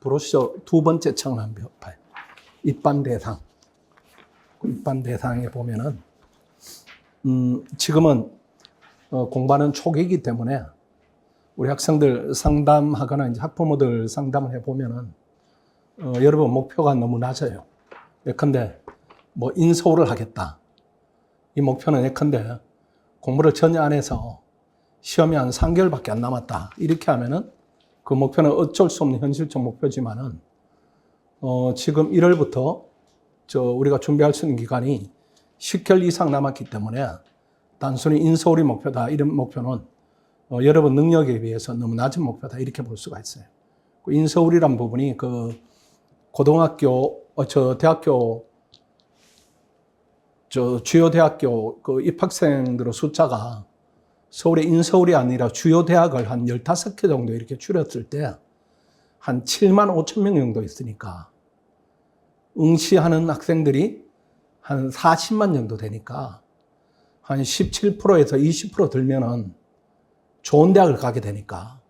브로셔 두 번째 청란표파예요. 입반 대상. 입반 대상에 보면은, 지금은 공부하는 초기이기 때문에 우리 학생들 상담하거나 이제 학부모들 상담을 해보면은, 여러분 목표가 너무 낮아요. 예컨대, 뭐 인서울을 하겠다. 이 목표는 예컨대 공부를 전혀 안 해서 시험이 한 3개월밖에 안 남았다. 이렇게 하면은 그 목표는 어쩔 수 없는 현실적 목표지만은, 지금 1월부터 우리가 준비할 수 있는 기간이 10개월 이상 남았기 때문에 단순히 인서울이 목표다. 이런 목표는 여러분 능력에 비해서 너무 낮은 목표다. 이렇게 볼 수가 있어요. 그 인서울이란 부분이 그 고등학교, 대학교, 주요 대학교 그 입학생들의 숫자가 서울의 인서울이 아니라 주요 대학을 한 15개 정도 이렇게 줄였을 때 한 7만 5천 명 정도 있으니까 응시하는 학생들이 한 40만 정도 되니까 한 17%에서 20% 들면은 좋은 대학을 가게 되니까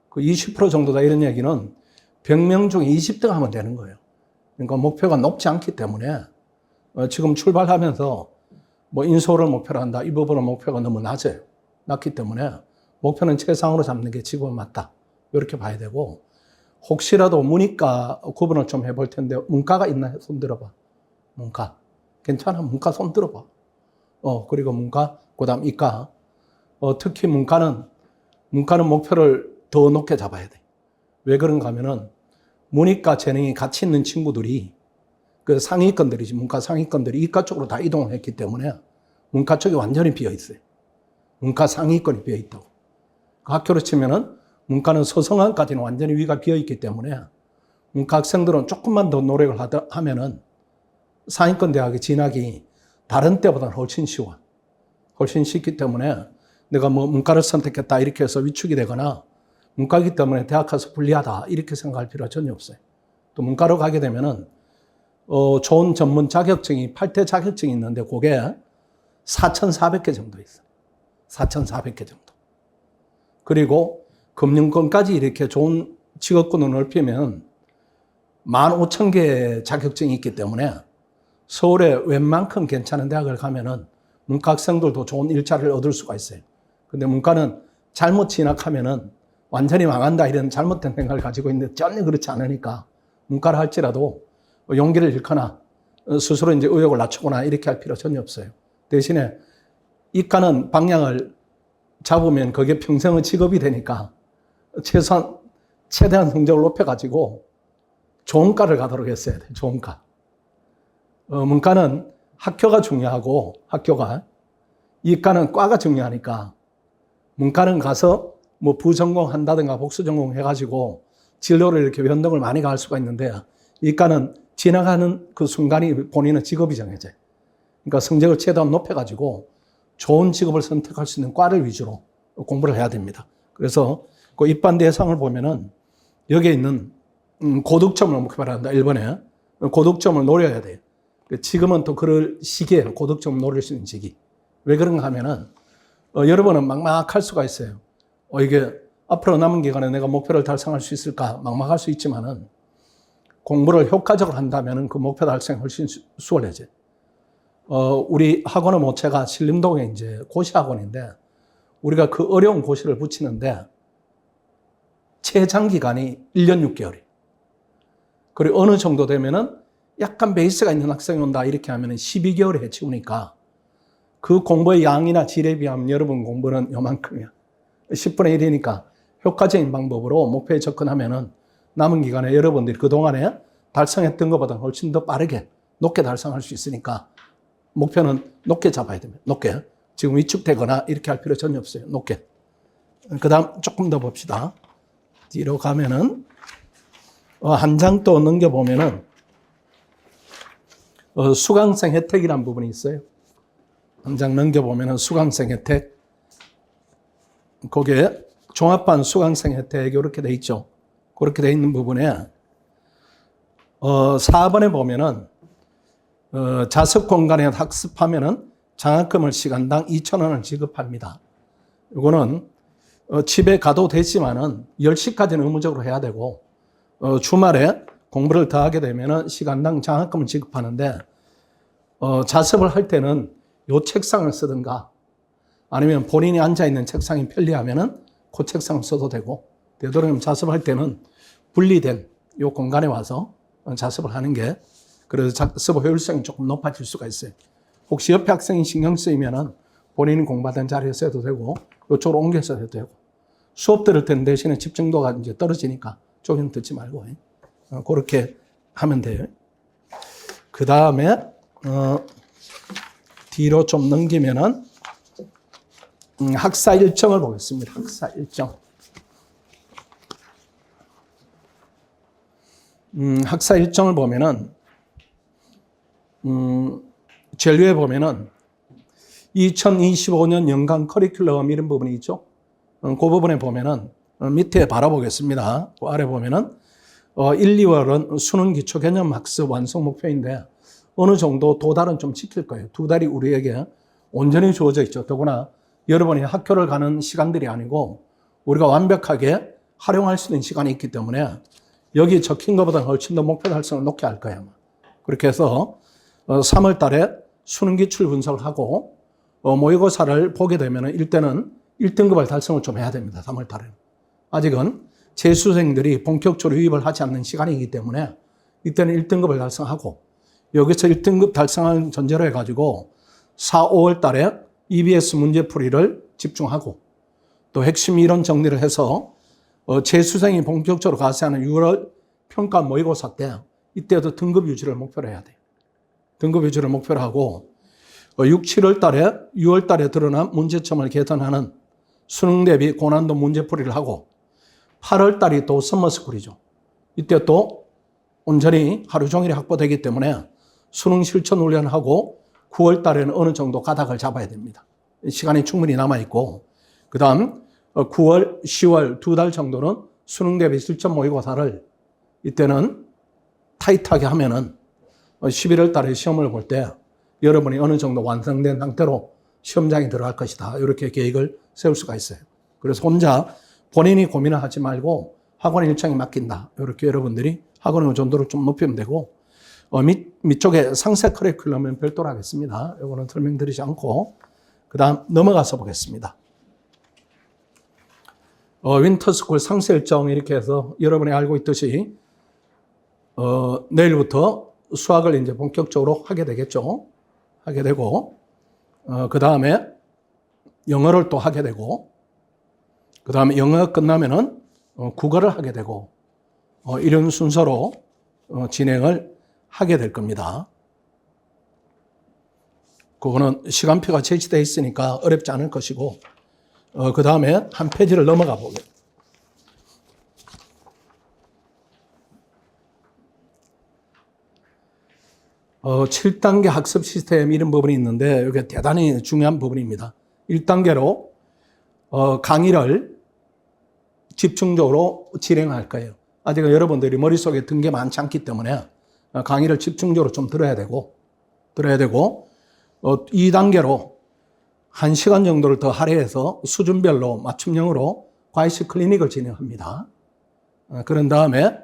그 20% 정도다 이런 얘기는 100명 중에 20등 하면 되는 거예요. 그러니까 목표가 높지 않기 때문에 지금 출발하면서 뭐 인서울을 목표로 한다. 이 부분은 목표가 너무 낮아요. 낮기 때문에 목표는 최상으로 잡는 게 지금 맞다. 이렇게 봐야 되고, 혹시라도 문이과 구분을 좀 해볼 텐데, 문과가 있나? 손 들어봐. 문과. 괜찮아. 문과 손 들어봐. 그리고 문과, 그 다음 이과. 특히 문과는 목표를 더 높게 잡아야 돼. 왜 그런가 하면은, 문이과 재능이 같이 있는 친구들이, 그 상위권들이지, 문과 상위권들이 이과 쪽으로 다 이동했기 때문에, 문과 쪽이 완전히 비어 있어요. 문과 상위권이 비어 있다고. 그 학교로 치면은, 문과는 서성안까지는 완전히 위가 비어있기 때문에 문과 학생들은 조금만 더 노력을 하면은 상위권 대학에 진학이 다른 때보다는 훨씬 쉬워. 훨씬 쉽기 때문에 내가 뭐 문과를 선택했다 이렇게 해서 위축이 되거나 문과이기 때문에 대학 가서 불리하다 이렇게 생각할 필요가 전혀 없어요. 또 문과로 가게 되면은 좋은 전문 자격증이 8대 자격증이 있는데 그게 4,400개 정도 있어요. 4,400개 정도. 그리고 금융권까지 이렇게 좋은 직업군을 넓히면 15,000개 자격증이 있기 때문에 서울에 웬만큼 괜찮은 대학을 가면은 문과 학생들도 좋은 일자리를 얻을 수가 있어요. 근데 문과는 잘못 진학하면은 완전히 망한다 이런 잘못된 생각을 가지고 있는데 전혀 그렇지 않으니까 문과를 할지라도 용기를 잃거나 스스로 이제 의욕을 낮추거나 이렇게 할 필요 전혀 없어요. 대신에 이과는 방향을 잡으면 그게 평생의 직업이 되니까 최대한 성적을 높여가지고 좋은 과를 가도록 했어야 돼요. 좋은 과. 문과는 학교가 중요하고 이과는 과가 중요하니까 문과는 가서 뭐 부전공 한다든가 복수전공 해가지고 진로를 이렇게 변동을 많이 갈 수가 있는데 이과는 지나가는 그 순간이 본인의 직업이 정해져요. 그러니까 성적을 최대한 높여가지고 좋은 직업을 선택할 수 있는 과를 위주로 공부를 해야 됩니다. 그래서 그 입반 대상을 보면은 여기에 있는 고득점을 목표로 한다. 1번에 고득점을 노려야 돼요. 지금은 또 그럴 시기에요. 고득점을 노릴 수 있는 시기. 왜 그런가 하면은 여러분은 막막할 수가 있어요. 이게 앞으로 남은 기간에 내가 목표를 달성할 수 있을까 막막할 수 있지만은 공부를 효과적으로 한다면은 그 목표 달성이 훨씬 수월해져요. 우리 학원의 모체가 신림동에 이제 고시 학원인데 우리가 그 어려운 고시를 붙이는데 최장 기간이 1년 6개월이에요. 그리고 어느 정도 되면은 약간 베이스가 있는 학생이 온다 이렇게 하면은 12개월에 해치우니까 그 공부의 양이나 질에 비하면 여러분 공부는 요만큼이야. 10분의 1이니까 효과적인 방법으로 목표에 접근하면은 남은 기간에 여러분들이 그동안에 달성했던 것보다 훨씬 더 빠르게 높게 달성할 수 있으니까 목표는 높게 잡아야 됩니다. 높게. 지금 위축되거나 이렇게 할 필요 전혀 없어요. 높게. 그 다음 조금 더 봅시다. 뒤로 가면은 한 장 또 넘겨보면은 수강생 혜택이라는 부분이 있어요. 한 장 넘겨보면은 수강생 혜택. 거기에 종합반 수강생 혜택이 이렇게 돼 있죠. 그렇게 돼 있는 부분에 4번에 보면은 자습 공간에 학습하면은 장학금을 시간당 2,000원을 지급합니다. 이거는 집에 가도 되지만은 10시까지는 의무적으로 해야 되고 주말에 공부를 더 하게 되면 시간당 장학금을 지급하는데 자습을 할 때는 요 책상을 쓰든가 아니면 본인이 앉아있는 책상이 편리하면은 그 책상을 써도 되고 되도록이면 자습할 때는 분리된 요 공간에 와서 자습을 하는 게 그래서 자습 효율성이 조금 높아질 수가 있어요. 혹시 옆에 학생이 신경 쓰이면은 본인이 공부하던 자리에서 해도 되고 이쪽으로 옮겨서 해도 되고 수업 들을 때는 대신에 집중도가 이제 떨어지니까 조금 듣지 말고 그렇게 하면 돼요. 그 다음에 뒤로 좀 넘기면은 학사 일정을 보겠습니다. 학사 일정. 학사 일정을 보면은 제일 위에 보면은 2025년 연간 커리큘럼 이런 부분이 있죠. 그 부분에 보면은 밑에 바라보겠습니다. 그 아래 보면은 1, 2월은 수능 기초 개념 학습 완성 목표인데 어느 정도 도달은 좀 지킬 거예요. 두 달이 우리에게 온전히 주어져 있죠. 더구나 여러분이 학교를 가는 시간들이 아니고 우리가 완벽하게 활용할 수 있는 시간이 있기 때문에 여기 적힌 것보다 훨씬 더 목표 달성을 높게 할 거예요. 그렇게 해서 3월 달에 수능 기출 분석을 하고 모의고사를 보게 되면 이때는 1등급을 달성을 좀 해야 됩니다. 3월 달에는. 아직은 재수생들이 본격적으로 유입을 하지 않는 시간이기 때문에 이때는 1등급을 달성하고 여기서 1등급 달성을 전제로 해가지고 4, 5월 달에 EBS 문제풀이를 집중하고 또 핵심 이론 정리를 해서 재수생이 본격적으로 가세하는 6월 평가 모의고사 때 이때도 등급 유지를 목표로 해야 돼요. 등급 유지를 목표로 하고 6, 7월 달에 6월 달에 드러난 문제점을 개선하는 수능 대비 고난도 문제풀이를 하고 8월 달이 또 서머스쿨이죠. 이때 또 온전히 하루 종일 확보되기 때문에 수능 실천 훈련하고 9월 달에는 어느 정도 가닥을 잡아야 됩니다. 시간이 충분히 남아있고 그 다음 9월, 10월 두 달 정도는 수능 대비 실전 모의고사를 이때는 타이트하게 하면은 11월 달에 시험을 볼 때 여러분이 어느 정도 완성된 상태로 시험장에 들어갈 것이다. 이렇게 계획을 세울 수가 있어요. 그래서 혼자 본인이 고민을 하지 말고 학원 일정에 맡긴다. 이렇게 여러분들이 학원의 의존도를 좀 높이면 되고 밑쪽에 상세 커리큘럼은 별도로 하겠습니다. 이거는 설명드리지 않고 그 다음 넘어가서 보겠습니다. 윈터스쿨 상세 일정 이렇게 해서 여러분이 알고 있듯이 내일부터 수학을 이제 본격적으로 하게 되겠죠. 하게 되고 그 다음에 영어를 또 하게 되고 그 다음에 영어가 끝나면은 국어를 하게 되고 이런 순서로 진행을 하게 될 겁니다. 그거는 시간표가 제시되어 있으니까 어렵지 않을 것이고 그 다음에 한 페이지를 넘어가 보겠습니다. 어, 7단계 학습 시스템 이런 부분이 있는데 이게 대단히 중요한 부분입니다. 1단계로 강의를 집중적으로 진행할 거예요. 아직 여러분들이 머릿속에 든 게 많지 않기 때문에 강의를 집중적으로 좀 들어야 되고 2단계로 1시간 정도를 더 할애해서 수준별로 맞춤형으로 과외식 클리닉을 진행합니다. 그런 다음에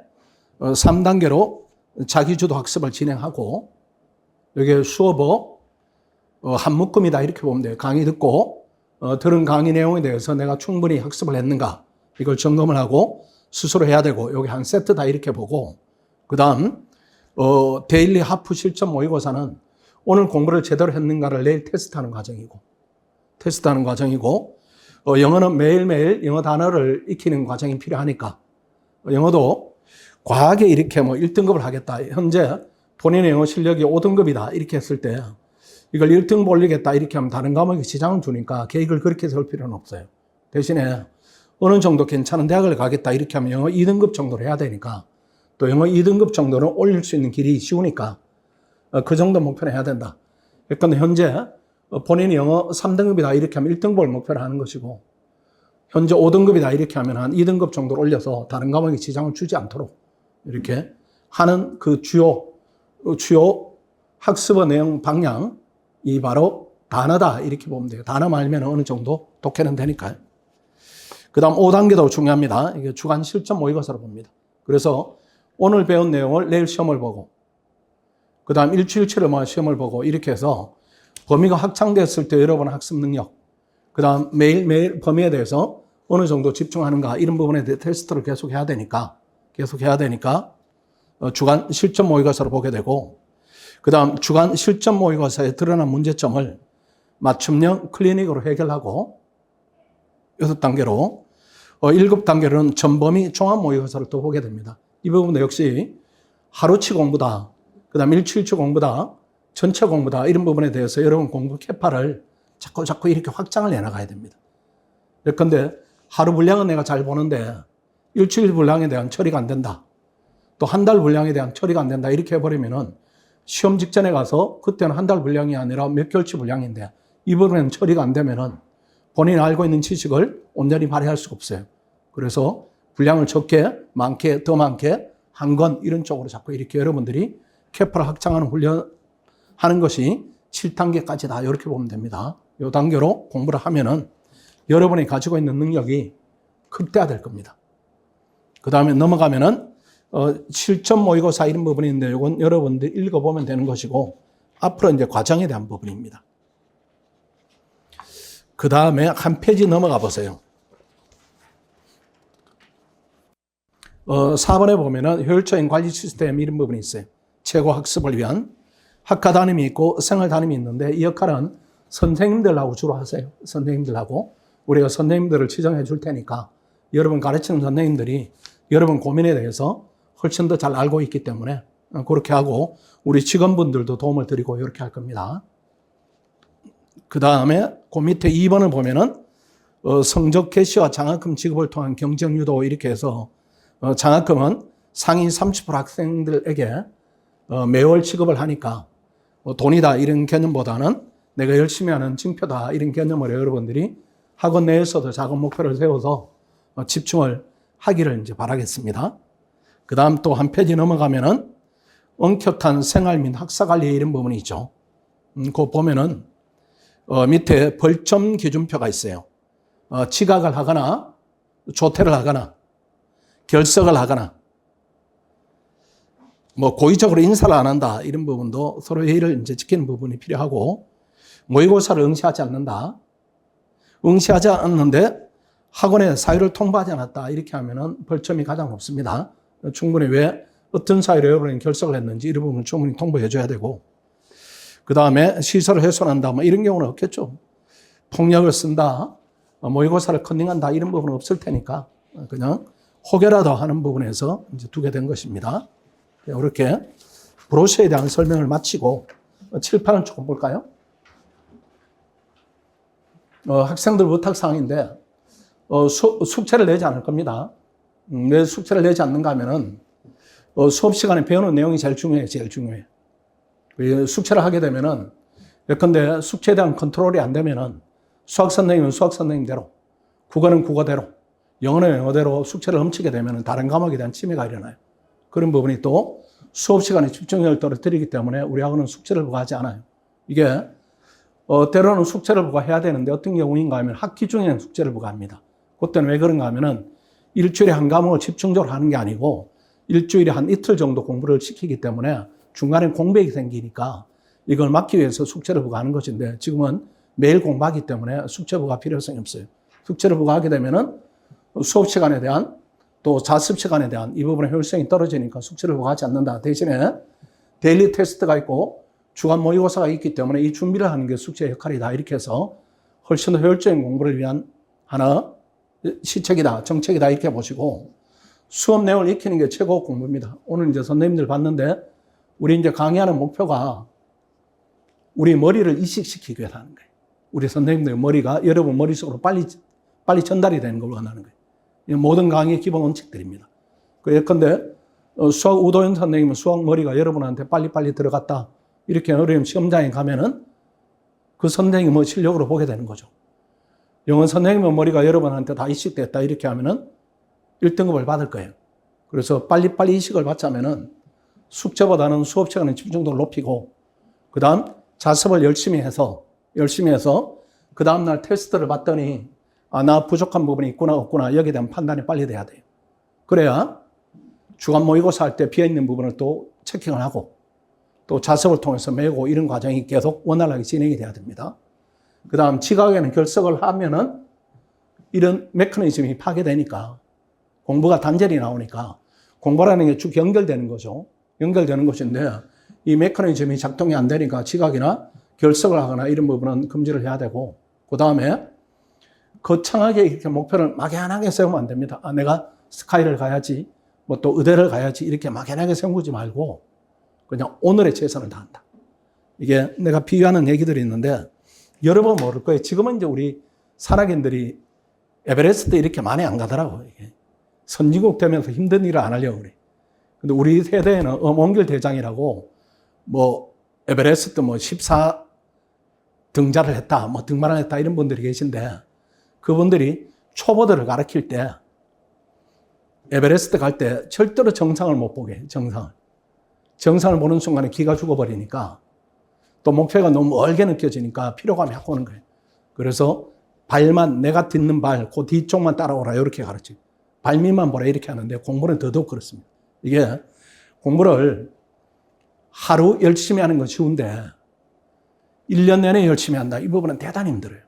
3단계로 자기주도 학습을 진행하고 여기에 수업어 한 묶음이다 이렇게 보면 돼요. 강의 듣고 들은 강의 내용에 대해서 내가 충분히 학습을 했는가 이걸 점검을 하고 스스로 해야 되고 여기 한 세트다 이렇게 보고 그 다음 데일리 하프 실전 모의고사는 오늘 공부를 제대로 했는가를 내일 테스트하는 과정이고 영어는 매일매일 영어 단어를 익히는 과정이 필요하니까 영어도 과하게 이렇게 1등급을 하겠다. 현재 본인의 영어 실력이 5등급이다. 이렇게 했을 때 이걸 1등급 올리겠다. 이렇게 하면 다른 과목에 지장을 주니까 계획을 그렇게 세울 필요는 없어요. 대신에 어느 정도 괜찮은 대학을 가겠다. 이렇게 하면 영어 2등급 정도로 해야 되니까 또 영어 2등급 정도는 올릴 수 있는 길이 쉬우니까 그 정도 목표는 해야 된다. 그러니까 현재 본인이 영어 3등급이다. 이렇게 하면 1등급을 목표로 하는 것이고 현재 5등급이다. 이렇게 하면 한 2등급 정도로 올려서 다른 과목에 지장을 주지 않도록 이렇게 하는 그 주요 학습의 내용 방향이 바로 단어다 이렇게 보면 돼요. 단어만 알면 어느 정도 독해는 되니까요. 그 다음 5단계도 중요합니다. 이게 주간 실전 모의고사로 봅니다. 그래서 오늘 배운 내용을 내일 시험을 보고, 그 다음 일주일치를 시험을 보고, 이렇게 해서 범위가 확장됐을 때 여러분의 학습 능력, 그 다음 매일매일 범위에 대해서 어느 정도 집중하는가, 이런 부분에 대해 테스트를 계속 해야 되니까, 주간 실전 모의고사를 보게 되고, 그 다음 주간 실전 모의고사에 드러난 문제점을 맞춤형 클리닉으로 해결하고, 6단계로, 7단계로는 전범위 종합 모의고사를 또 보게 됩니다. 이 부분도 역시 하루치 공부다, 그 다음 일주일치 공부다, 전체 공부다, 이런 부분에 대해서 여러분 공부 캐파를 자꾸 이렇게 확장을 해나가야 됩니다. 예컨대 하루 분량은 내가 잘 보는데 일주일 분량에 대한 처리가 안 된다, 또 한 달 분량에 대한 처리가 안 된다, 이렇게 해버리면은 시험 직전에 가서 그때는 한 달 분량이 아니라 몇 개월치 분량인데 이 부분에는 처리가 안 되면은 본인이 알고 있는 지식을 온전히 발휘할 수가 없어요. 그래서 분량을 적게, 많게, 더 많게 한 건 이런 쪽으로 자꾸 이렇게 여러분들이 캐파를 확장하는 훈련하는 것이 7단계까지다, 이렇게 보면 됩니다. 이 단계로 공부를 하면은 여러분이 가지고 있는 능력이 극대화될 겁니다. 그 다음에 넘어가면은 실전 모의고사 이런 부분이 있는데 이건 여러분들 읽어보면 되는 것이고, 앞으로 이제 과정에 대한 부분입니다. 그 다음에 한 페이지 넘어가 보세요. 4번에 보면은 효율적인 관리 시스템 이런 부분이 있어요. 최고 학습을 위한 학과 담임이 있고 생활 담임이 있는데 이 역할은 선생님들하고 주로 하세요. 선생님들하고 우리가 선생님들을 지정해 줄 테니까 여러분 가르치는 선생님들이 여러분 고민에 대해서 훨씬 더 잘 알고 있기 때문에 그렇게 하고 우리 직원분들도 도움을 드리고 이렇게 할 겁니다. 그 다음에 그 밑에 2번을 보면은 성적 개시와 장학금 지급을 통한 경쟁 유도, 이렇게 해서 장학금은 상위 30% 학생들에게 매월 지급을 하니까 돈이다 이런 개념보다는 내가 열심히 하는 징표다 이런 개념으로 여러분들이 학원 내에서도 작은 목표를 세워서 집중을 하기를 이제 바라겠습니다. 그 다음 또 한 페이지 넘어가면은 엄격한 생활 및 학사 관리 이런 부분이 있죠. 그거 보면은 밑에 벌점 기준표가 있어요. 지각을 하거나 조퇴를 하거나 결석을 하거나 고의적으로 인사를 안 한다 이런 부분도 서로 예의를 이제 지키는 부분이 필요하고, 모의고사를 응시하지 않는다, 응시하지 않는데 학원에 사유를 통보하지 않았다 이렇게 하면은 벌점이 가장 높습니다. 충분히 왜 어떤 사유로 여러분이 결석을 했는지 이런 부분을 충분히 통보해 줘야 되고, 그 다음에 시설을 훼손한다 이런 경우는 없겠죠. 폭력을 쓴다, 모의고사를 컨닝한다 이런 부분은 없을 테니까 그냥 혹여라도 하는 부분에서 이제 두게 된 것입니다. 이렇게 브로셔에 대한 설명을 마치고 칠판을 조금 볼까요? 학생들 부탁사항인데 숙제를 내지 않을 겁니다. 왜 숙제를 내지 않는가 하면은 수업 시간에 배우는 내용이 제일 중요해요. 제일 중요해요. 숙제를 하게 되면은 예컨대 숙제에 대한 컨트롤이 안 되면은 수학 선생님은 수학 선생님대로, 국어는 국어대로, 영어는 영어대로 숙제를 훔치게 되면은 다른 과목에 대한 침해가 일어나요. 그런 부분이 또 수업 시간에 집중력을 떨어뜨리기 때문에 우리 학원은 숙제를 부과하지 않아요. 이게 때로는 숙제를 부과해야 되는데 어떤 경우인가 하면 학기 중에는 숙제를 부과합니다. 그때는 왜 그런가 하면은 일주일에 한 과목을 집중적으로 하는 게 아니고 일주일에 한 이틀 정도 공부를 시키기 때문에 중간에 공백이 생기니까 이걸 막기 위해서 숙제를 부과하는 것인데, 지금은 매일 공부하기 때문에 숙제 부과 필요성이 없어요. 숙제를 부과하게 되면은 수업 시간에 대한 또 자습 시간에 대한 이 부분의 효율성이 떨어지니까 숙제를 부과하지 않는다. 대신에 데일리 테스트가 있고 주간 모의고사가 있기 때문에 이 준비를 하는 게 숙제의 역할이다. 이렇게 해서 훨씬 더 효율적인 공부를 위한 하나 시책이다, 정책이다 이렇게 보시고, 수업 내용을 익히는 게 최고 공부입니다. 오늘 이제 선생님들 봤는데 우리 이제 강의하는 목표가 우리 머리를 이식시키기 위해서 하는 거예요. 우리 선생님들 머리가 여러분 머릿속으로 빨리 전달이 되는 걸 원하는 거예요. 모든 강의의 기본 원칙들입니다. 예컨대 수학 우도현 선생님은 수학 머리가 여러분한테 빨리빨리 들어갔다, 이렇게 어려운 시험장에 가면은 그 선생님의 실력으로 보게 되는 거죠. 영어 선생님의 머리가 여러분한테 다 이식됐다 이렇게 하면은 1등급을 받을 거예요. 그래서 빨리빨리 이식을 받자면은 숙제보다는 수업 시간에 집중도를 높이고, 그 다음 자습을 열심히 해서 그 다음날 테스트를 봤더니 나 부족한 부분이 있구나 없구나 여기에 대한 판단이 빨리 돼야 돼요. 그래야 주간 모의고사 할 때 비어있는 부분을 또 체킹을 하고 또 자습을 통해서 메고 이런 과정이 계속 원활하게 진행이 돼야 됩니다. 그 다음 지각에는 결석을 하면은 이런 메커니즘이 파괴되니까 공부가 단절이 나오니까 공부라는 게 쭉 연결되는 거죠. 연결되는 것인데 이 메커니즘이 작동이 안 되니까 지각이나 결석을 하거나 이런 부분은 금지를 해야 되고 그 다음에 거창하게 이렇게 목표를 막연하게 세우면 안 됩니다. 아, 내가 스카이를 가야지 뭐 또 의대를 가야지 이렇게 막연하게 세우지 말고 그냥 오늘의 최선을 다한다. 이게 내가 비유하는 얘기들이 있는데 여러분 모를 거예요. 지금은 이제 우리 산악인들이 에베레스트 이렇게 많이 안 가더라고. 이게. 선진국 되면서 힘든 일을 안 하려고 그래. 근데 우리 세대에는 엄원길 대장이라고 뭐 에베레스트 뭐 14등자를 했다, 뭐 등반을 했다 이런 분들이 계신데 그분들이 초보들을 가르칠 때 에베레스트 갈 때 절대로 정상을 못 보게 해, 정상을. 정상을 보는 순간에 기가 죽어버리니까 또 목표가 너무 멀게 느껴지니까 피로감이 확 오는 거예요. 그래서 발만 내가 딛는 발, 그 뒤쪽만 따라오라 이렇게 가르쳐요. 발 밑만 보라 이렇게 하는데 공부는 더더욱 그렇습니다. 이게 공부를 하루 열심히 하는 건 쉬운데 1년 내내 열심히 한다. 이 부분은 대단히 힘들어요.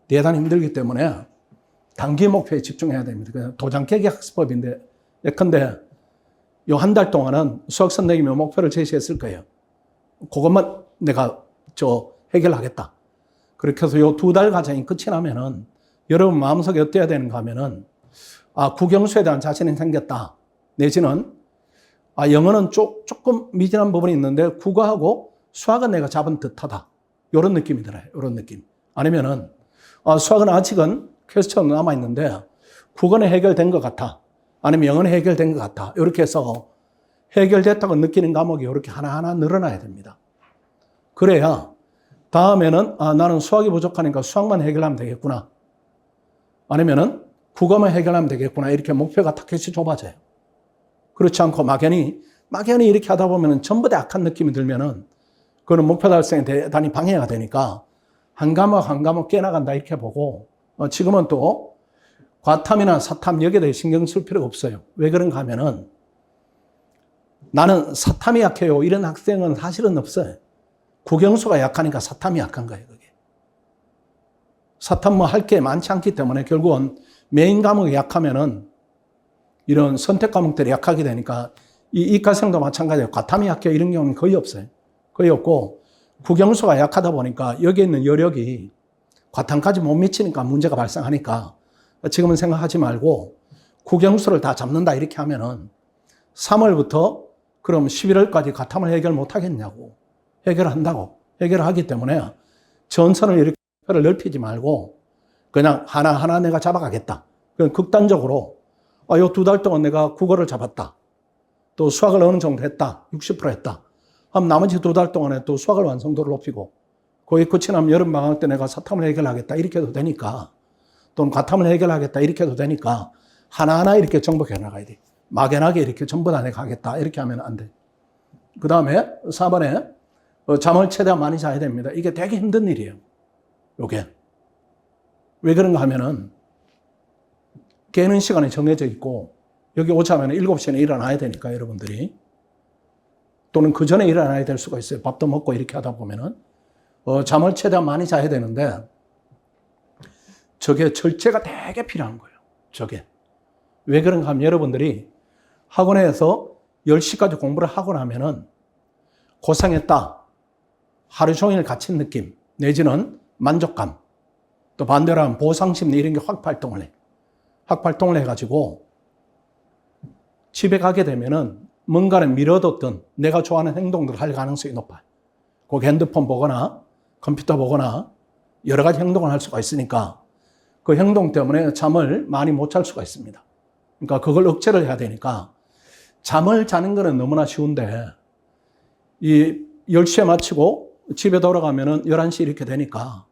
대단히 힘들기 때문에 단기 목표에 집중해야 됩니다. 그냥 도장 깨기 학습법인데 예컨대 요 한 달 동안은 수학 선생님이 목표를 제시했을 거예요. 그것만 내가 해결하겠다. 그렇게 해서 요 2달 과정이 끝이 나면은 여러분 마음속에 어때야 되는가 하면은 아, 국영수에 대한 자신이 생겼다. 내지는 아, 영어는 조금 미진한 부분이 있는데 국어하고 수학은 내가 잡은 듯하다. 이런 느낌이 들어요. 이런 느낌. 아니면은 아, 수학은 아직은 퀘스천 남아있는데 국어는 해결된 것 같아. 아니면 영어는 해결된 것 같아. 이렇게 해서 해결됐다고 느끼는 과목이 이렇게 하나하나 늘어나야 됩니다. 그래야 다음에는 아, 나는 수학이 부족하니까 수학만 해결하면 되겠구나. 아니면은 국어만 해결하면 되겠구나. 이렇게 목표가 타켓이 좁아져요. 그렇지 않고 막연히 이렇게 하다 보면은 전부 다 악한 느낌이 들면은 그거는 목표 달성에 대단히 방해가 되니까 한 과목 깨나간다 이렇게 보고 지금은 또 과탐이나 사탐 여기에 대해 신경 쓸 필요가 없어요. 왜 그런가 하면은 나는 사탐이 약해요. 이런 학생은 사실은 없어요. 국영수가 약하니까 사탐이 약한 거예요. 그게. 사탐 뭐 할 게 많지 않기 때문에 결국은 메인 과목이 약하면은 이런 선택 과목들이 약하게 되니까 이 이과생도 마찬가지예요. 과탐이 약해요. 이런 경우는 거의 없어요. 거의 없고 국영수가 약하다 보니까 여기 있는 여력이 과탐까지 못 미치니까 문제가 발생하니까 지금은 생각하지 말고 국영수를 다 잡는다 이렇게 하면은 3월부터 그럼 11월까지 과탐을 해결 못 하겠냐고. 해결한다고. 해결하기 때문에 전선을 이렇게 넓히지 말고 그냥 하나하나 내가 잡아가겠다. 그럼 극단적으로 요 2달 동안 내가 국어를 잡았다. 또 수학을 어느 정도 했다. 60% 했다. 그럼 나머지 2달 동안에 또 수학을 완성도를 높이고 거기 끝이 나면 여름방학 때 내가 사탐을 해결하겠다. 이렇게 해도 되니까 또는 과탐을 해결하겠다. 이렇게 해도 되니까 하나하나 이렇게 정복해 나가야 돼. 막연하게 이렇게 전부 다 내가 하겠다. 이렇게 하면 안 돼. 그 다음에 4번에 잠을 최대한 많이 자야 됩니다. 이게 되게 힘든 일이에요. 요게. 왜 그런가 하면은 깨는 시간이 정해져 있고 여기 오자면 7시에 일어나야 되니까 여러분들이 또는 그 전에 일어나야 될 수가 있어요. 밥도 먹고 이렇게 하다 보면은 잠을 최대한 많이 자야 되는데 저게 절제가 되게 필요한 거예요. 저게. 왜 그런가 하면 여러분들이 학원에서 10시까지 공부를 하고 나면은 고생했다. 하루 종일 갇힌 느낌 내지는 만족감 또 반대로 하면 보상심리 이런 게 확 발동을 해. 확 발동을 해가지고 집에 가게 되면은 뭔가를 미뤄뒀던 내가 좋아하는 행동들을 할 가능성이 높아요. 꼭 핸드폰 보거나 컴퓨터 보거나 여러 가지 행동을 할 수가 있으니까 그 행동 때문에 잠을 많이 못 잘 수가 있습니다. 그러니까 그걸 억제를 해야 되니까 잠을 자는 거는 너무나 쉬운데 이 10시에 마치고 집에 돌아가면은 11시 이렇게 되니까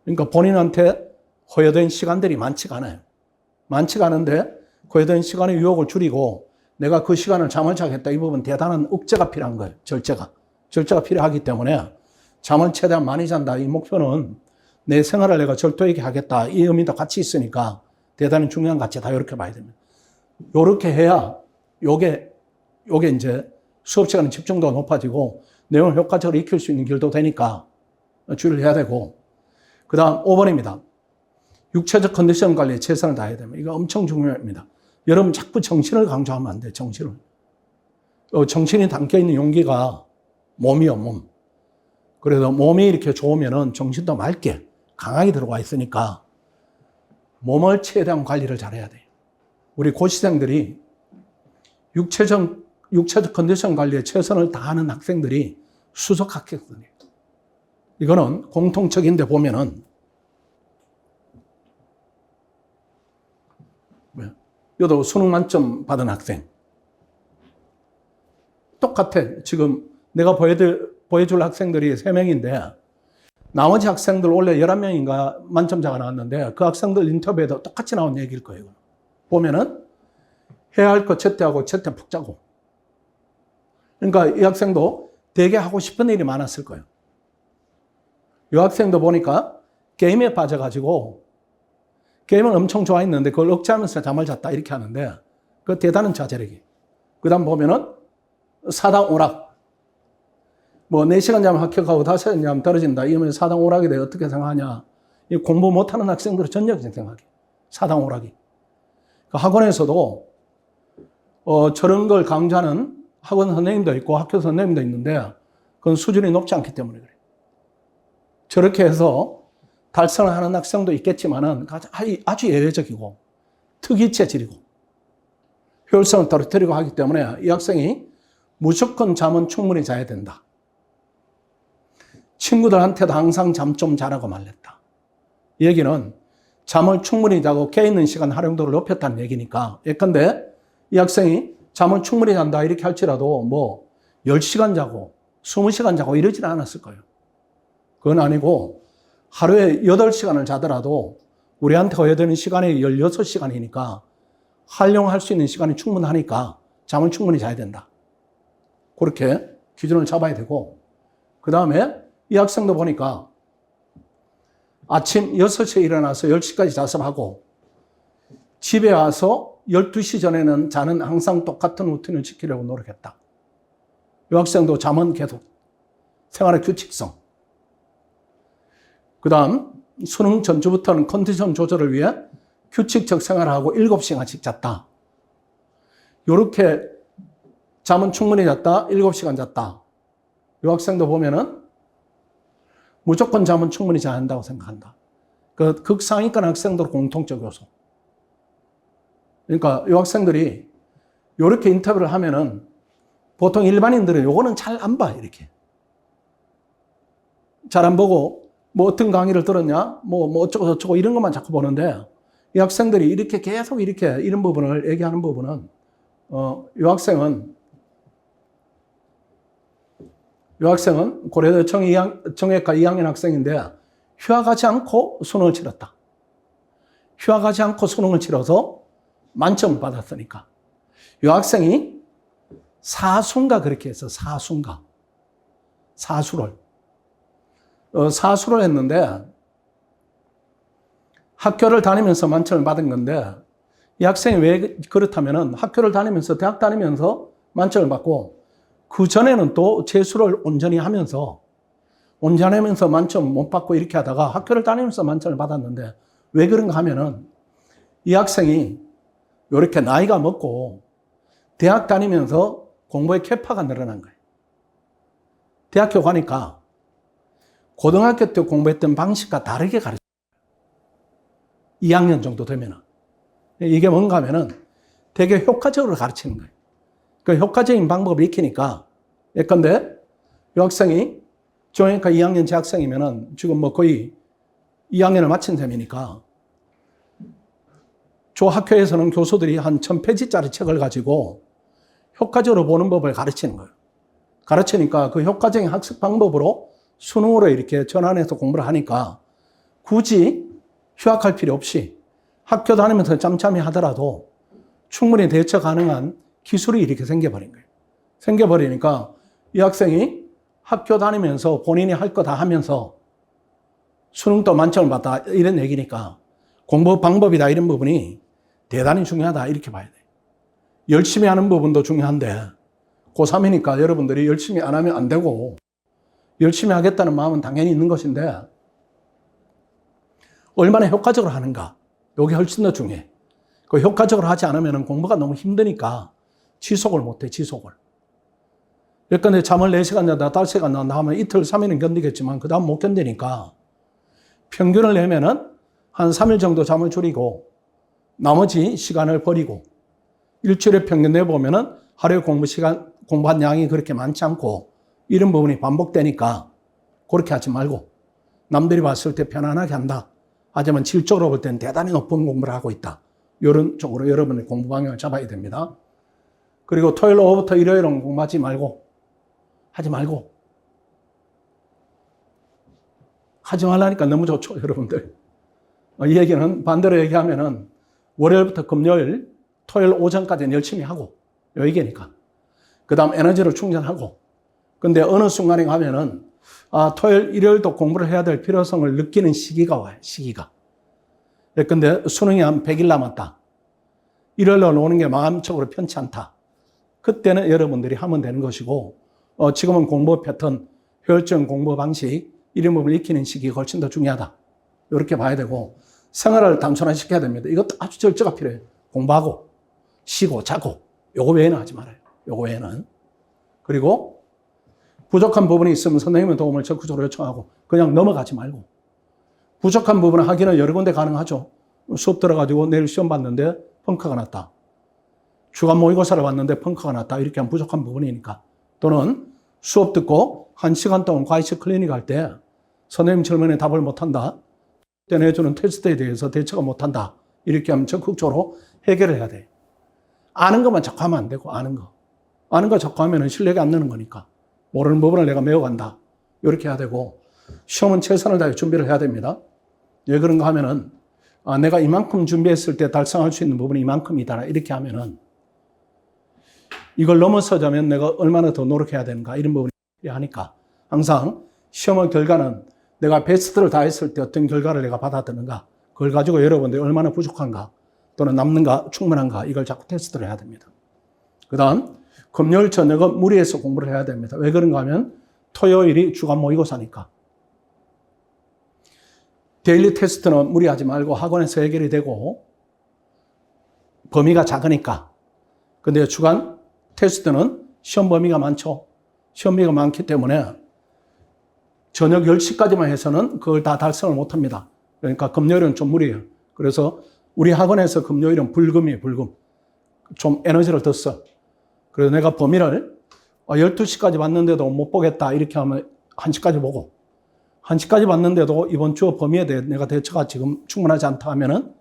그러니까 본인한테 허여된 시간들이 많지가 않아요. 많지가 않은데 허여된 시간의 유혹을 줄이고 내가 그 시간을 잠을 자겠다. 이 부분 대단한 억제가 필요한 거예요. 절제가 필요하기 때문에 잠을 최대한 많이 잔다. 이 목표는 내 생활을 내가 절도하게 하겠다. 이 의미도 같이 있으니까 대단히 중요한 가치다. 이렇게 봐야 됩니다. 이렇게 해야 요게 이제 수업 시간 집중도가 높아지고 내용을 효과적으로 익힐 수 있는 길도 되니까 주의를 해야 되고, 그 다음 5번입니다. 육체적 컨디션 관리에 최선을 다해야 됩니다. 이거 엄청 중요합니다. 여러분 자꾸 정신을 강조하면 안 돼요. 정신을. 정신이 담겨있는 용기가 몸이요, 몸. 그래서 몸이 이렇게 좋으면은 정신도 맑게 강하게 들어와 있으니까 몸을 최대한 관리를 잘해야 돼요. 우리 고시생들이 육체적 컨디션 관리에 최선을 다하는 학생들이 수석 합격생이에요. 이거는 공통적인데 보면은 여도 수능 만점 받은 학생 똑같아. 지금 내가 보여줄 학생들이 3명인데 나머지 학생들 원래 11명인가 만점자가 나왔는데 그 학생들 인터뷰에도 똑같이 나온 얘기일 거예요. 보면은 해야 할 거 제때하고 제때 푹 자고. 그러니까 이 학생도 되게 하고 싶은 일이 많았을 거예요. 이 학생도 보니까 게임에 빠져가지고 게임을 엄청 좋아했는데 그걸 억제하면서 잠을 잤다 이렇게 하는데 그 대단한 자제력이. 그 다음 보면은 사당 오락. 뭐 4시간 자면 합격하고 5시간 자면 떨어진다. 이러면 사당 오락에 대해 어떻게 생각하냐. 이 공부 못하는 학생들은 전형적인 생각이. 사당 오락이. 그 학원에서도 저런 걸 강조하는 학원 선생님도 있고 학교 선생님도 있는데 그건 수준이 높지 않기 때문에 그래요. 저렇게 해서 달성을 하는 학생도 있겠지만은 아주 예외적이고 특이 체질이고 효율성을 떨어뜨리고 하기 때문에 이 학생이 무조건 잠은 충분히 자야 된다. 친구들한테도 항상 잠 좀 자라고 말랬다. 이 얘기는 잠을 충분히 자고 깨있는 시간 활용도를 높였다는 얘기니까 예컨대 이 학생이 잠을 충분히 잔다 이렇게 할지라도 뭐 10시간 자고 20시간 자고 이러지는 않았을 거예요. 그건 아니고 하루에 8시간을 자더라도 우리한테 허용되는 시간이 16시간이니까 활용할 수 있는 시간이 충분하니까 잠을 충분히 자야 된다. 그렇게 기준을 잡아야 되고 그 다음에 이 학생도 보니까 아침 6시에 일어나서 10시까지 자습하고 집에 와서 12시 전에는 자는 항상 똑같은 루틴을 지키려고 노력했다. 이 학생도 잠은 계속 생활의 규칙성. 그 다음 수능 전주부터는 컨디션 조절을 위해 규칙적 생활을 하고 7시간씩 잤다. 이렇게 잠은 충분히 잤다. 7시간 잤다. 이 학생도 보면은 무조건 잠은 충분히 자야 한다고 생각한다. 그 극상위권 학생들 공통적 요소. 그러니까 이 학생들이 이렇게 인터뷰를 하면은 보통 일반인들은 요거는 잘 안 봐, 이렇게. 잘 안 보고 뭐 어떤 강의를 들었냐, 뭐 어쩌고 저쩌고 이런 것만 자꾸 보는데 이 학생들이 이렇게 계속 이렇게 이런 부분을 얘기하는 부분은 이 학생은 고려대 정외과 2학년 학생인데 휴학하지 않고 수능을 치렀다. 휴학하지 않고 수능을 치러서 만점을 받았으니까. 이 학생이 사수인가 그렇게 해서 사수를 했는데 학교를 다니면서 만점을 받은 건데 이 학생이 왜 그렇다면은 학교를 다니면서 대학 다니면서 만점을 받고 그 전에는 또 재수를 온전히 하면서 만점 못 받고 이렇게 하다가 학교를 다니면서 만점을 받았는데 왜 그런가 하면은 이 학생이 이렇게 나이가 먹고 대학 다니면서 공부의 캐파가 늘어난 거예요. 대학교 가니까 고등학교 때 공부했던 방식과 다르게 가르쳐요. 2학년 정도 되면은. 이게 뭔가 하면은 되게 효과적으로 가르치는 거예요. 그 효과적인 방법을 익히니까 예컨대 이 학생이 정외과 2학년 재학생이면은 지금 뭐 거의 2학년을 마친 셈이니까 저 학교에서는 교수들이 한 1000페이지짜리 책을 가지고 효과적으로 보는 법을 가르치는 거예요. 가르치니까 그 효과적인 학습 방법으로 수능으로 이렇게 전환해서 공부를 하니까 굳이 휴학할 필요 없이 학교 다니면서 짬짬이 하더라도 충분히 대처 가능한 기술이 이렇게 생겨버린 거예요. 생겨버리니까 이 학생이 학교 다니면서 본인이 할 거 다 하면서 수능도 만점을 받다 이런 얘기니까 공부 방법이다 이런 부분이 대단히 중요하다 이렇게 봐야 돼요. 열심히 하는 부분도 중요한데 고3이니까 여러분들이 열심히 안 하면 안 되고 열심히 하겠다는 마음은 당연히 있는 것인데 얼마나 효과적으로 하는가 이게 훨씬 더 중요해. 그 효과적으로 하지 않으면 공부가 너무 힘드니까 지속을 못해. 지속을. 그러니까 잠을 4시간 자다 5시간 잔다 하면 이틀 3일은 견디겠지만 그 다음 못 견디니까 평균을 내면은 한 3일 정도 잠을 줄이고 나머지 시간을 버리고 일주일에 평균 내보면은 하루에 공부한 양이 그렇게 많지 않고 이런 부분이 반복되니까 그렇게 하지 말고 남들이 봤을 때 편안하게 한다. 하지만 질적으로 볼 때는 대단히 높은 공부를 하고 있다. 이런 쪽으로 여러분의 공부 방향을 잡아야 됩니다. 그리고 토요일 오후부터 일요일은 공부하지 말고 하지 말라니까 너무 좋죠, 여러분들. 이 얘기는 반대로 얘기하면은 월요일부터 금요일, 토요일 오전까지는 열심히 하고 요 얘기니까. 그 다음 에너지를 충전하고. 근데 어느 순간에 가면은 토요일, 일요일도 공부를 해야 될 필요성을 느끼는 시기가 와요, 시기가. 근데 수능이 한 100일 남았다. 일요일날 오는 게 마음적으로 편치 않다. 그때는 여러분들이 하면 되는 것이고, 지금은 공부 패턴, 효율적인 공부 방식, 이런 부분을 익히는 시기가 훨씬 더 중요하다. 이렇게 봐야 되고, 생활을 단순화시켜야 됩니다. 이것도 아주 절제가 필요해요. 공부하고, 쉬고, 자고. 요거 외에는 하지 말아요. 요거 외에는. 그리고 부족한 부분이 있으면 선생님의 도움을 적극적으로 요청하고, 그냥 넘어가지 말고. 부족한 부분을 하기는 여러 군데 가능하죠. 수업 들어가지고 내일 시험 봤는데 펑크가 났다. 주간 모의고사를 봤는데 펑크가 났다. 이렇게 하면 부족한 부분이니까. 또는 수업 듣고 1시간 동안 과외식 클리닉 할 때 선생님 질문에 답을 못한다. 그때 내주는 테스트에 대해서 대처가 못한다. 이렇게 하면 적극적으로 해결을 해야 돼. 아는 것만 자꾸 하면 안 되고, 아는 거 자꾸 하면 실력이 안 느는 거니까. 모르는 부분을 내가 메워간다. 이렇게 해야 되고, 시험은 최선을 다해 준비를 해야 됩니다. 왜 그런가 하면은, 내가 이만큼 준비했을 때 달성할 수 있는 부분이 이만큼이다. 이렇게 하면은, 이걸 넘어서자면 내가 얼마나 더 노력해야 되는가. 이런 부분이 필요하니까. 항상 시험의 결과는 내가 베스트를 다했을 때 어떤 결과를 내가 받아드는가. 그걸 가지고 여러분들이 얼마나 부족한가. 또는 남는가, 충분한가. 이걸 자꾸 테스트를 해야 됩니다. 그 다음, 금요일 저녁은 무리해서 공부를 해야 됩니다. 왜 그런가 하면 토요일이 주간 모의고사니까. 데일리 테스트는 무리하지 말고 학원에서 해결이 되고 범위가 작으니까. 근데 주간 테스트는 시험 범위가 많죠. 시험비가 많기 때문에 저녁 10시까지만 해서는 그걸 다 달성을 못합니다. 그러니까 금요일은 좀 무리해요. 그래서 우리 학원에서 금요일은 불금이에요, 불금. 좀 에너지를 더 써. 그래서 내가 범위를 12시까지 봤는데도 못 보겠다. 이렇게 하면 1시까지 보고. 1시까지 봤는데도 이번 주 범위에 대해 내가 대처가 지금 충분하지 않다 하면은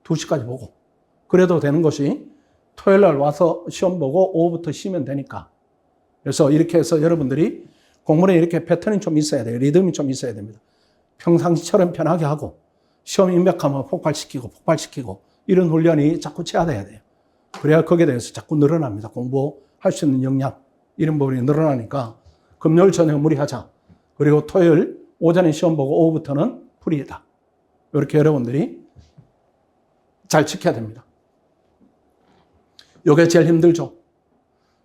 2시까지 보고. 그래도 되는 것이 토요일 날 와서 시험 보고 오후부터 쉬면 되니까. 그래서 이렇게 해서 여러분들이 공부에 이렇게 패턴이 좀 있어야 돼요. 리듬이 좀 있어야 됩니다. 평상시처럼 편하게 하고 시험 임박하면 폭발시키고 이런 훈련이 자꾸 체화돼야 돼요. 그래야 거기에 대해서 자꾸 늘어납니다. 공부할 수 있는 역량 이런 부분이 늘어나니까 금요일 저녁 무리하자. 그리고 토요일 오전에 시험 보고 오후부터는 프리다. 이렇게 여러분들이 잘 지켜야 됩니다. 이게 제일 힘들죠.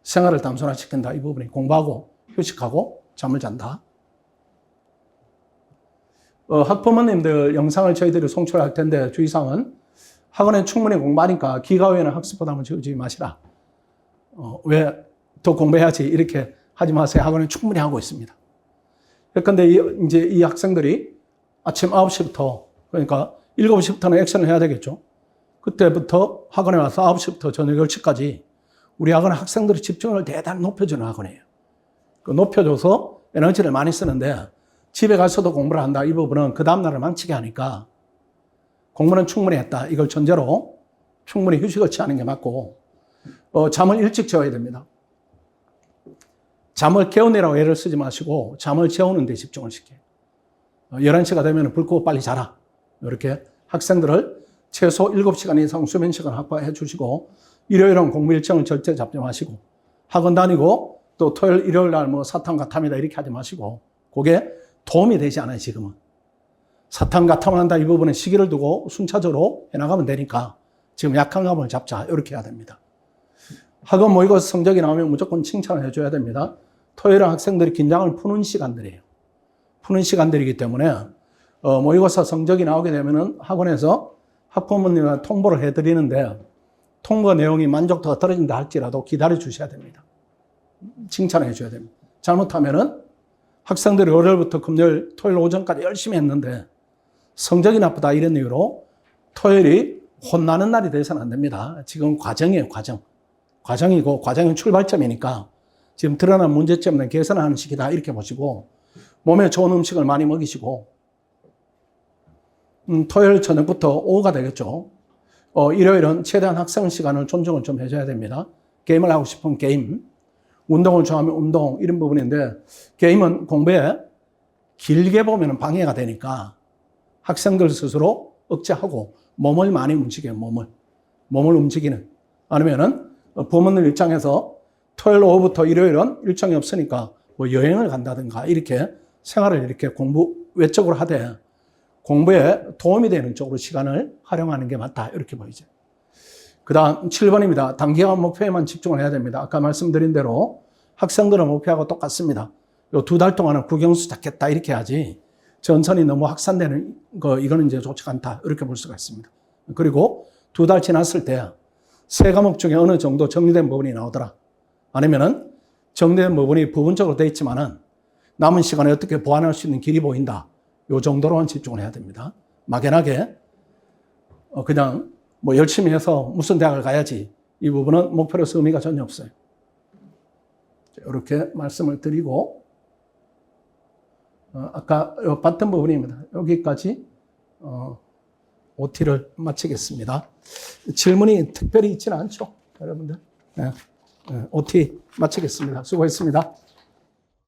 생활을 단순화시킨다. 이 부분이 공부하고 휴식하고 잠을 잔다. 학부모님들 영상을 저희들이 송출할 텐데 주의사항은 학원에 충분히 공부하니까 기가 외에는 학습부담을 지우지 마시라. 왜 더 공부해야지 이렇게 하지 마세요. 학원에 충분히 하고 있습니다. 그런데 이제 이 학생들이 아침 9시부터 그러니까 7시부터는 액션을 해야 되겠죠. 그때부터 학원에 와서 9시부터 저녁 10시까지 우리 학원의 학생들의 집중을 대단히 높여주는 학원이에요. 높여줘서 에너지를 많이 쓰는데 집에 가서도 공부를 한다. 이 부분은 그 다음날을 망치게 하니까 공부는 충분히 했다. 이걸 전제로 충분히 휴식을 취하는 게 맞고 잠을 일찍 재워야 됩니다. 잠을 깨우느라고 애를 쓰지 마시고 잠을 재우는 데 집중을 시켜요. 11시가 되면 불 끄고 빨리 자라. 이렇게 학생들을 최소 7시간 이상 수면 시간 확보해 주시고 일요일은 공부 일정을 절대 잡지 마시고 학원 다니고 또 토요일, 일요일 날 뭐 사탐가탐이다 이렇게 하지 마시고 그게 도움이 되지 않아요, 지금은. 사탐가탐을 한다 이 부분은 시기를 두고 순차적으로 해나가면 되니까 지금 약한 감을 잡자 이렇게 해야 됩니다. 학원 모의고사 성적이 나오면 무조건 칭찬을 해줘야 됩니다. 토요일은 학생들이 긴장을 푸는 시간들이에요. 푸는 시간들이기 때문에 모의고사 성적이 나오게 되면은 학원에서 학부모님과 통보를 해드리는데 통보 내용이 만족도가 떨어진다 할지라도 기다려 주셔야 됩니다. 칭찬해 줘야 됩니다. 잘못하면은 학생들이 월요일부터 금요일, 토요일 오전까지 열심히 했는데 성적이 나쁘다 이런 이유로 토요일이 혼나는 날이 돼서는 안 됩니다. 지금 과정이에요, 과정. 과정이고 과정은 출발점이니까 지금 드러난 문제점을 개선하는 시기다 이렇게 보시고 몸에 좋은 음식을 많이 먹이시고 토요일 저녁부터 오후가 되겠죠. 일요일은 최대한 학생 시간을 존중을 좀 해줘야 됩니다. 게임을 하고 싶으면 게임, 운동을 좋아하면 운동 이런 부분인데 게임은 공부에 길게 보면 방해가 되니까 학생들 스스로 억제하고 몸을 많이 움직여요. 몸을 움직이는. 아니면은 부모님 입장에서 토요일 오후부터 일요일은 일정이 없으니까 뭐 여행을 간다든가 이렇게 생활을 이렇게 공부 외적으로 하되 공부에 도움이 되는 쪽으로 시간을 활용하는 게 맞다. 이렇게 보이죠. 그 다음 7번입니다. 단기간 목표에만 집중을 해야 됩니다. 아까 말씀드린 대로 학생들의 목표하고 똑같습니다. 요 2달 동안은 국영수 잡겠다. 이렇게 하지. 전선이 너무 확산되는 거, 이거는 이제 좋지 않다. 이렇게 볼 수가 있습니다. 그리고 2달 지났을 때 세 과목 중에 어느 정도 정리된 부분이 나오더라. 아니면은 정리된 부분이 부분적으로 되어 있지만은 남은 시간에 어떻게 보완할 수 있는 길이 보인다. 요 정도로만 집중을 해야 됩니다. 막연하게 그냥 뭐 열심히 해서 무슨 대학을 가야지 이 부분은 목표로서 의미가 전혀 없어요. 이렇게 말씀을 드리고 아까 봤던 부분입니다. 여기까지 OT를 마치겠습니다. 질문이 특별히 있지는 않죠, 여러분들. 네. OT 마치겠습니다. 수고했습니다.